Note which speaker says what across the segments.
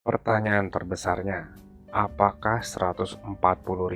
Speaker 1: Pertanyaan terbesarnya, apakah 140.000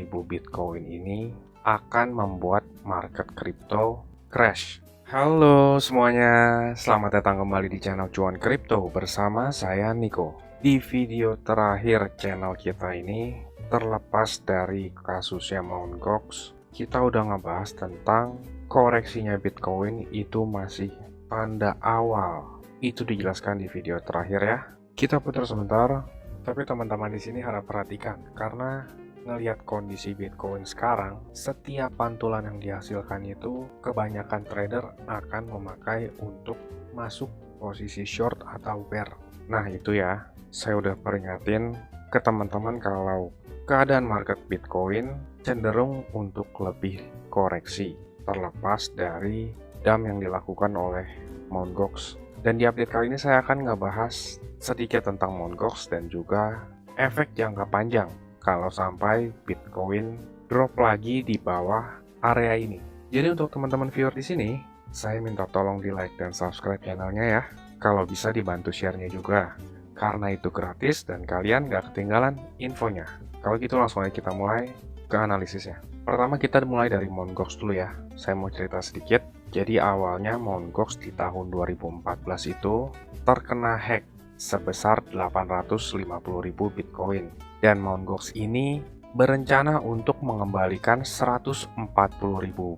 Speaker 1: Bitcoin ini akan membuat market kripto crash? Halo semuanya, selamat datang kembali di channel Cuan Kripto bersama saya Niko. Di video terakhir channel kita ini, terlepas dari kasusnya Mt. Gox, kita udah ngebahas tentang koreksinya Bitcoin itu masih tanda awal. Itu dijelaskan di video terakhir ya. Kita putar sebentar, tapi teman-teman di sini harap perhatikan karena ngelihat kondisi Bitcoin sekarang, setiap pantulan yang dihasilkan itu kebanyakan trader akan memakai untuk masuk posisi short atau bear. Nah itu ya, saya udah peringatin ke teman-teman kalau keadaan market Bitcoin cenderung untuk lebih koreksi terlepas dari dump yang dilakukan oleh Mt. Gox. Dan di update kali ini saya akan ngebahas sedikit tentang Mt. Gox dan juga efek jangka panjang kalau sampai Bitcoin drop lagi di bawah area ini. Jadi untuk teman-teman viewer di sini, saya minta tolong di like dan subscribe channelnya ya. Kalau bisa dibantu share-nya juga, karena itu gratis dan kalian gak ketinggalan infonya. Kalau gitu langsung aja kita mulai ke analisisnya. Pertama kita mulai dari Mt. Gox dulu ya. Saya mau cerita sedikit. Jadi awalnya Mt. Gox di tahun 2014 itu terkena hack sebesar 850.000 Bitcoin. Dan Mt. Gox ini berencana untuk mengembalikan 140.000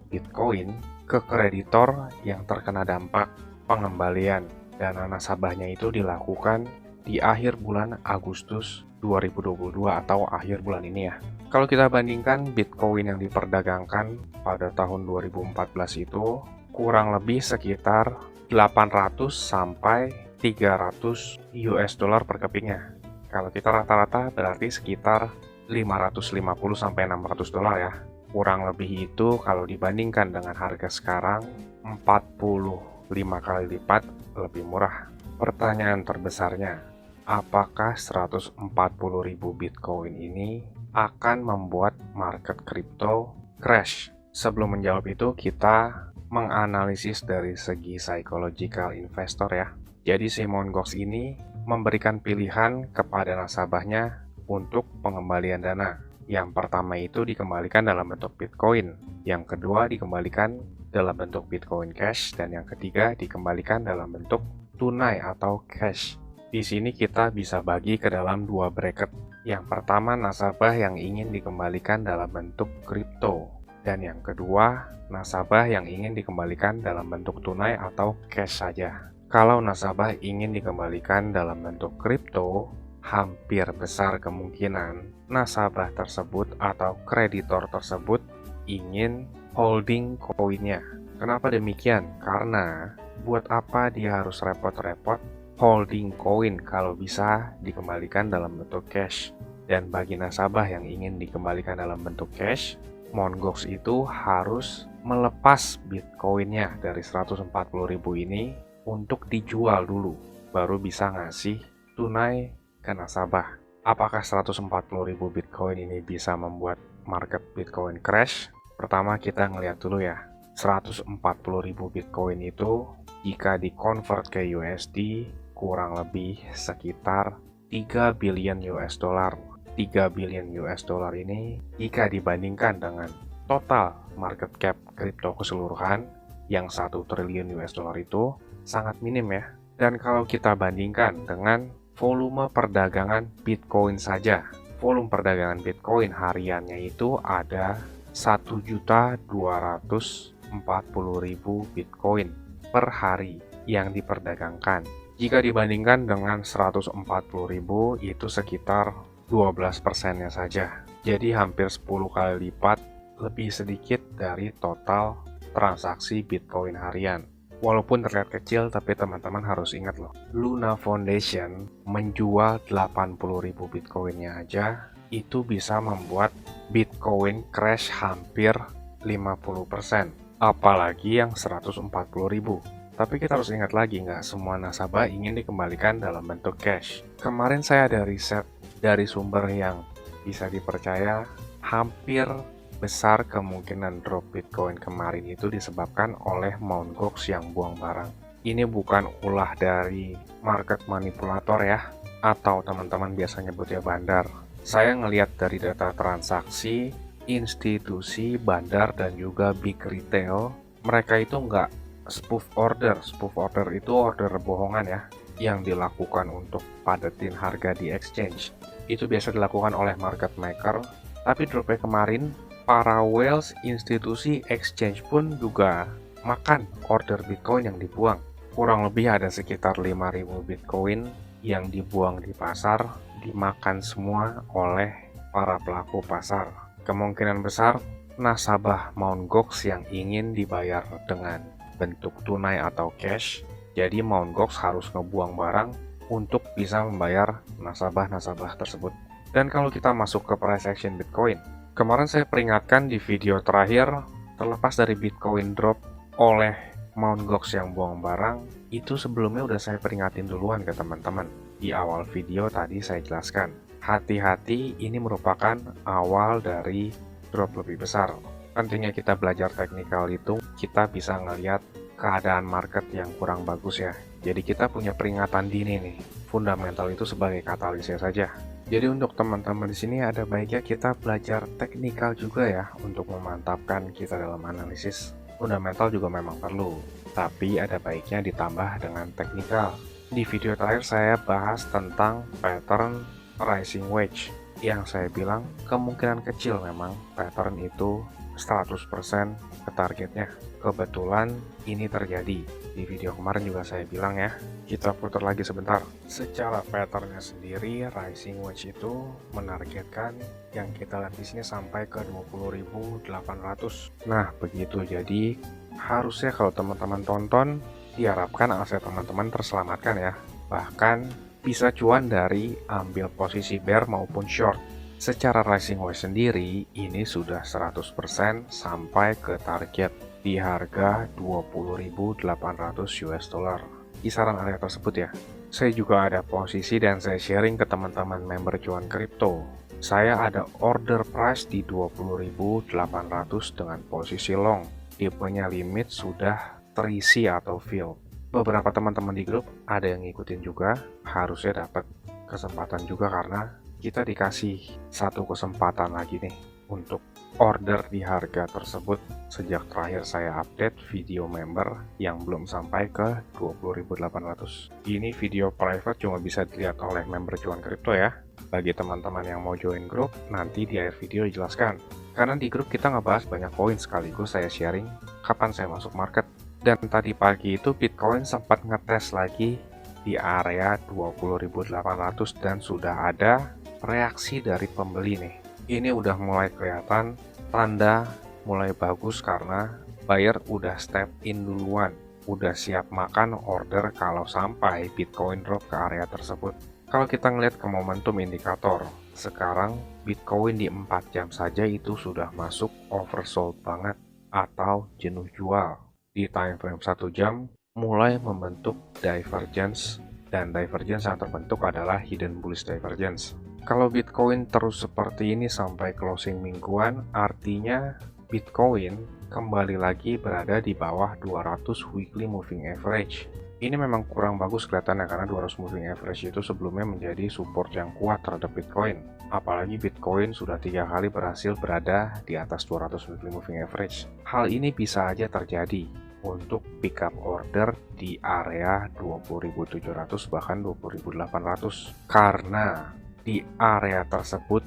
Speaker 1: Bitcoin ke kreditor yang terkena dampak pengembalian. Dana nasabahnya itu dilakukan di akhir bulan Agustus 2022 atau akhir bulan ini ya. Kalau kita bandingkan Bitcoin yang diperdagangkan pada tahun 2014 itu kurang lebih sekitar 800 sampai 300 US dollar per kepingnya. Kalau kita rata-rata berarti sekitar 550 sampai 600 dolar ya. Kurang lebih itu kalau dibandingkan dengan harga sekarang 45 kali lipat lebih murah. Pertanyaan terbesarnya, apakah 140.000 Bitcoin ini akan membuat market kripto crash? Sebelum menjawab itu, kita menganalisis dari segi psychological investor ya. Jadi si Mt. Gox ini memberikan pilihan kepada nasabahnya untuk pengembalian dana. Yang pertama itu dikembalikan dalam bentuk Bitcoin, yang kedua dikembalikan dalam bentuk Bitcoin Cash, dan yang ketiga dikembalikan dalam bentuk tunai atau cash. Di sini kita bisa bagi ke dalam dua bracket. Yang pertama nasabah yang ingin dikembalikan dalam bentuk kripto, dan yang kedua nasabah yang ingin dikembalikan dalam bentuk tunai atau cash saja. Kalau nasabah ingin dikembalikan dalam bentuk kripto, hampir besar kemungkinan nasabah tersebut atau kreditor tersebut ingin holding koinnya. Kenapa demikian? Karena buat apa dia harus repot-repot holding koin kalau bisa dikembalikan dalam bentuk cash. Dan bagi nasabah yang ingin dikembalikan dalam bentuk cash, Mt. Gox itu harus melepas Bitcoinnya dari 140.000 ini untuk dijual dulu, baru bisa ngasih tunai ke nasabah. Apakah 140.000 Bitcoin ini bisa membuat market Bitcoin crash? Pertama kita ngeliat dulu ya, 140.000 Bitcoin itu jika dikonvert ke USD kurang lebih sekitar 3 billion US dollar. 3 billion US dollar ini jika dibandingkan dengan total market cap kripto keseluruhan yang 1 triliun US dollar itu sangat minim ya. Dan kalau kita bandingkan dengan volume perdagangan Bitcoin saja, volume perdagangan Bitcoin hariannya itu ada 1.240.000 Bitcoin per hari yang diperdagangkan. Jika dibandingkan dengan 140.000 itu sekitar 12%-nya saja. Jadi hampir 10 kali lipat lebih sedikit dari total transaksi Bitcoin harian. Walaupun terlihat kecil, tapi teman-teman harus ingat loh, Luna Foundation menjual 80.000 Bitcoinnya aja, itu bisa membuat Bitcoin crash hampir 50%. Apalagi yang 140.000. Tapi kita harus ingat lagi, nggak semua nasabah ingin dikembalikan dalam bentuk cash. Kemarin saya ada riset dari sumber yang bisa dipercaya, hampir besar kemungkinan drop Bitcoin kemarin itu disebabkan oleh Mt. Gox yang buang barang. Ini bukan ulah dari market manipulator ya, atau teman-teman biasa nyebutnya bandar. Saya ngelihat dari data transaksi, institusi, bandar, dan juga big retail, mereka itu nggak spoof order. Spoof order itu order bohongan ya, yang dilakukan untuk padetin harga di exchange. Itu biasa dilakukan oleh market maker, tapi dropnya kemarin, para whales institusi exchange pun juga makan order Bitcoin yang dibuang. Kurang lebih ada sekitar 5.000 Bitcoin yang dibuang di pasar, dimakan semua oleh para pelaku pasar. Kemungkinan besar nasabah Mt. Gox yang ingin dibayar dengan bentuk tunai atau cash, jadi Mt. Gox harus ngebuang barang untuk bisa membayar nasabah-nasabah tersebut. Dan kalau kita masuk ke price action Bitcoin, kemarin saya peringatkan di video terakhir, terlepas dari Bitcoin drop oleh Mt. Gox yang buang barang, itu sebelumnya udah saya peringatin duluan ke teman-teman. Di awal video tadi saya jelaskan, hati-hati, ini merupakan awal dari drop lebih besar. Pentingnya kita belajar teknikal itu, kita bisa ngelihat keadaan market yang kurang bagus ya. Jadi kita punya peringatan dini nih. Fundamental itu sebagai katalisnya saja. Jadi untuk teman-teman di sini ada baiknya kita belajar teknikal juga ya untuk memantapkan kita dalam analisis. Fundamental juga memang perlu, tapi ada baiknya ditambah dengan teknikal. Di video terakhir saya bahas tentang pattern rising wedge, yang saya bilang kemungkinan kecil memang pattern itu 100% ke targetnya. Kebetulan ini terjadi. Di video kemarin juga saya bilang ya, kita putar lagi sebentar. Secara patternnya sendiri, rising wedge itu menargetkan yang kita lihat di sini sampai ke 20.800. Nah, begitu. Jadi harusnya kalau teman-teman tonton, diharapkan aset teman-teman terselamatkan ya. Bahkan bisa cuan dari ambil posisi bear maupun short. Secara rising wedge sendiri, ini sudah 100% sampai ke target di harga 20.800 US dollar. Kisaran area tersebut ya. Saya juga ada posisi dan saya sharing ke teman-teman member cuan kripto. Saya ada order price di 20.800 dengan posisi long. Tipenya limit sudah terisi atau fill. Beberapa teman-teman di grup ada yang ngikutin juga, harusnya dapat kesempatan juga karena kita dikasih satu kesempatan lagi nih untuk order di harga tersebut sejak terakhir saya update video member yang belum sampai ke 20.800. Ini video private cuma bisa dilihat oleh member cuan kripto ya. Bagi teman-teman yang mau join grup, nanti di akhir video dijelaskan. Karena di grup kita ngebahas banyak poin sekaligus saya sharing kapan saya masuk market. Dan tadi pagi itu Bitcoin sempat ngetes lagi di area 20.800 dan sudah ada reaksi dari pembeli nih. Ini udah mulai kelihatan tanda mulai bagus karena buyer udah step in duluan, udah siap makan order kalau sampai Bitcoin drop ke area tersebut. Kalau kita ngeliat ke momentum indikator, sekarang Bitcoin di 4 jam saja itu sudah masuk oversold banget atau jenuh jual. Di time frame 1 jam mulai membentuk divergence, dan divergence yang terbentuk adalah hidden bullish divergence. Kalau Bitcoin terus seperti ini sampai closing mingguan, artinya Bitcoin kembali lagi berada di bawah 200 weekly moving average. Ini memang kurang bagus kelihatannya karena 200 moving average itu sebelumnya menjadi support yang kuat terhadap Bitcoin. Apalagi Bitcoin sudah 3 kali berhasil berada di atas 200 weekly moving average. Hal ini bisa aja terjadi untuk pick up order di area 20.700 bahkan 20.800 karena di area tersebut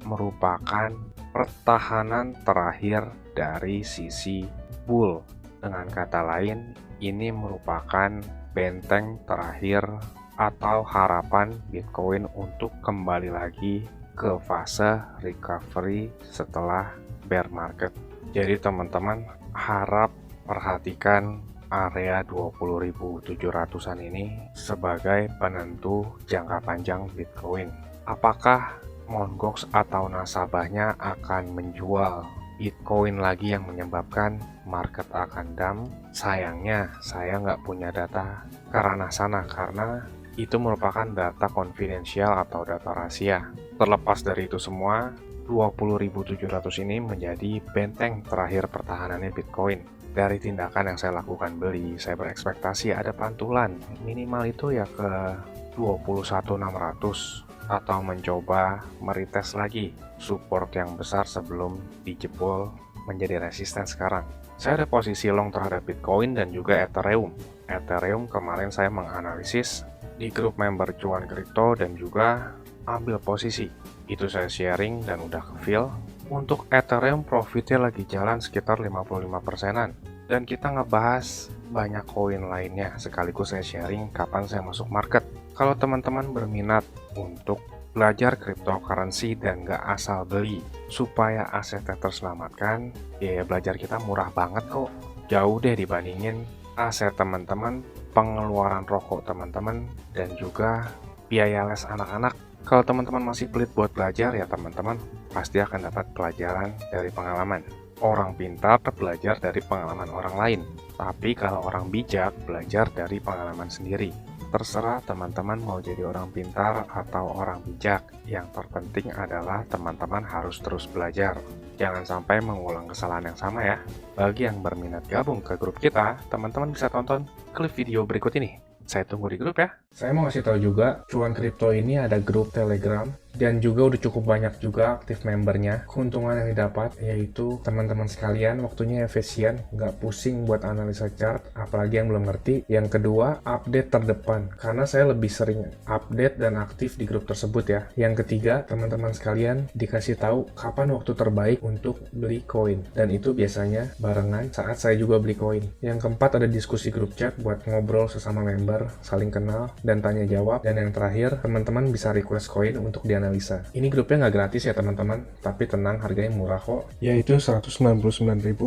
Speaker 1: merupakan pertahanan terakhir dari sisi bull. Dengan kata lain, ini merupakan benteng terakhir atau harapan Bitcoin untuk kembali lagi ke fase recovery setelah bear market. Jadi teman-teman harap perhatikan area 20.700-an ini sebagai penentu jangka panjang Bitcoin. Apakah Mt. Gox atau nasabahnya akan menjual Bitcoin lagi yang menyebabkan market akan dump? Sayangnya saya nggak punya data ke ranah sana karena itu merupakan data konfidensial atau data rahasia. Terlepas dari itu semua, 20.700 ini menjadi benteng terakhir pertahanannya Bitcoin. Dari tindakan yang saya lakukan beli, saya berekspektasi ada pantulan. Minimal itu ya ke 21.600 atau mencoba meretest lagi support yang besar sebelum dijebol menjadi resisten sekarang. Saya ada posisi long terhadap Bitcoin dan juga Ethereum. Ethereum kemarin saya menganalisis di grup member cuan kripto dan juga ambil posisi. Itu saya sharing dan udah ke-fill. Untuk Ethereum profitnya lagi jalan sekitar 55%-an. Dan kita ngebahas banyak koin lainnya sekaligus saya sharing kapan saya masuk market. Kalau teman-teman berminat untuk belajar cryptocurrency dan nggak asal beli supaya asetnya terselamatkan, biaya belajar kita murah banget kok. Jauh deh dibandingin aset teman-teman, pengeluaran rokok teman-teman, dan juga biaya les anak-anak. Kalau teman-teman masih pelit buat belajar, ya teman-teman pasti akan dapat pelajaran dari pengalaman. Orang pintar belajar dari pengalaman orang lain, tapi kalau orang bijak belajar dari pengalaman sendiri. Terserah teman-teman mau jadi orang pintar atau orang bijak. Yang terpenting adalah teman-teman harus terus belajar. Jangan sampai mengulang kesalahan yang sama ya. Bagi yang berminat gabung ke grup kita, teman-teman bisa tonton klip video berikut ini. Saya tunggu di grup ya. Saya mau kasih tahu juga, Cuan Kripto ini ada grup Telegram dan juga udah cukup banyak juga aktif membernya. Keuntungan yang didapat yaitu teman-teman sekalian waktunya efisien, nggak pusing buat analisa chart, apalagi yang belum ngerti. Yang kedua, update terdepan, karena saya lebih sering update dan aktif di grup tersebut ya. Yang ketiga, teman-teman sekalian dikasih tahu kapan waktu terbaik untuk beli koin, dan itu biasanya barengan saat saya juga beli koin. Yang keempat, ada diskusi grup chat buat ngobrol sesama member, saling kenal, dan tanya jawab. Dan yang terakhir, teman-teman bisa request koin untuk dianalisa. Ini grupnya nggak gratis ya teman-teman, tapi tenang, harganya murah kok, yaitu Rp199.000.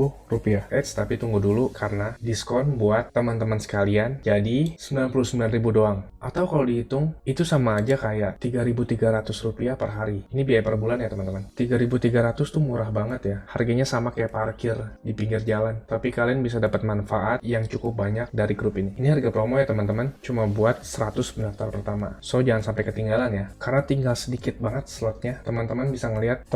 Speaker 1: Tapi tunggu dulu, karena diskon buat teman-teman sekalian jadi Rp99.000 doang. Atau kalau dihitung, itu sama aja kayak Rp3.300 per hari. Ini biaya per bulan ya teman-teman. Rp3.300 tuh murah banget ya. Harganya sama kayak parkir di pinggir jalan. Tapi kalian bisa dapat manfaat yang cukup banyak dari grup ini. Ini harga promo ya teman-teman, cuma buat 100 pendaftar pertama. So jangan sampai ketinggalan ya, karena tinggal sedikit banget slotnya. Teman-teman bisa ngelihat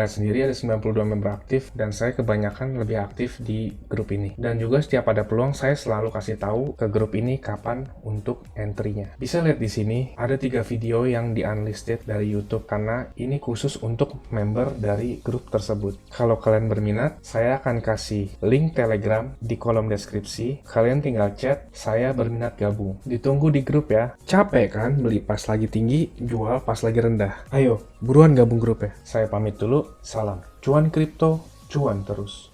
Speaker 1: sendiri ada 92 member aktif, dan saya kebanyakan lebih aktif di grup ini. Dan juga setiap ada peluang, saya selalu kasih tahu ke grup ini kapan untuk entry-nya. Bisa lihat di sini ada 3 video yang di unlisted dari YouTube, karena ini khusus untuk member dari grup tersebut. Kalau kalian berminat, saya akan kasih link Telegram di kolom deskripsi. Kalian tinggal chat, saya berminat gabung. Ditunggu di grup ya. Capek kan beli pas lagi tinggi, jual pas lagi rendah? Ayo, buruan gabung grup ya. Saya pamit dulu, salam. Cuan kripto, cuan terus.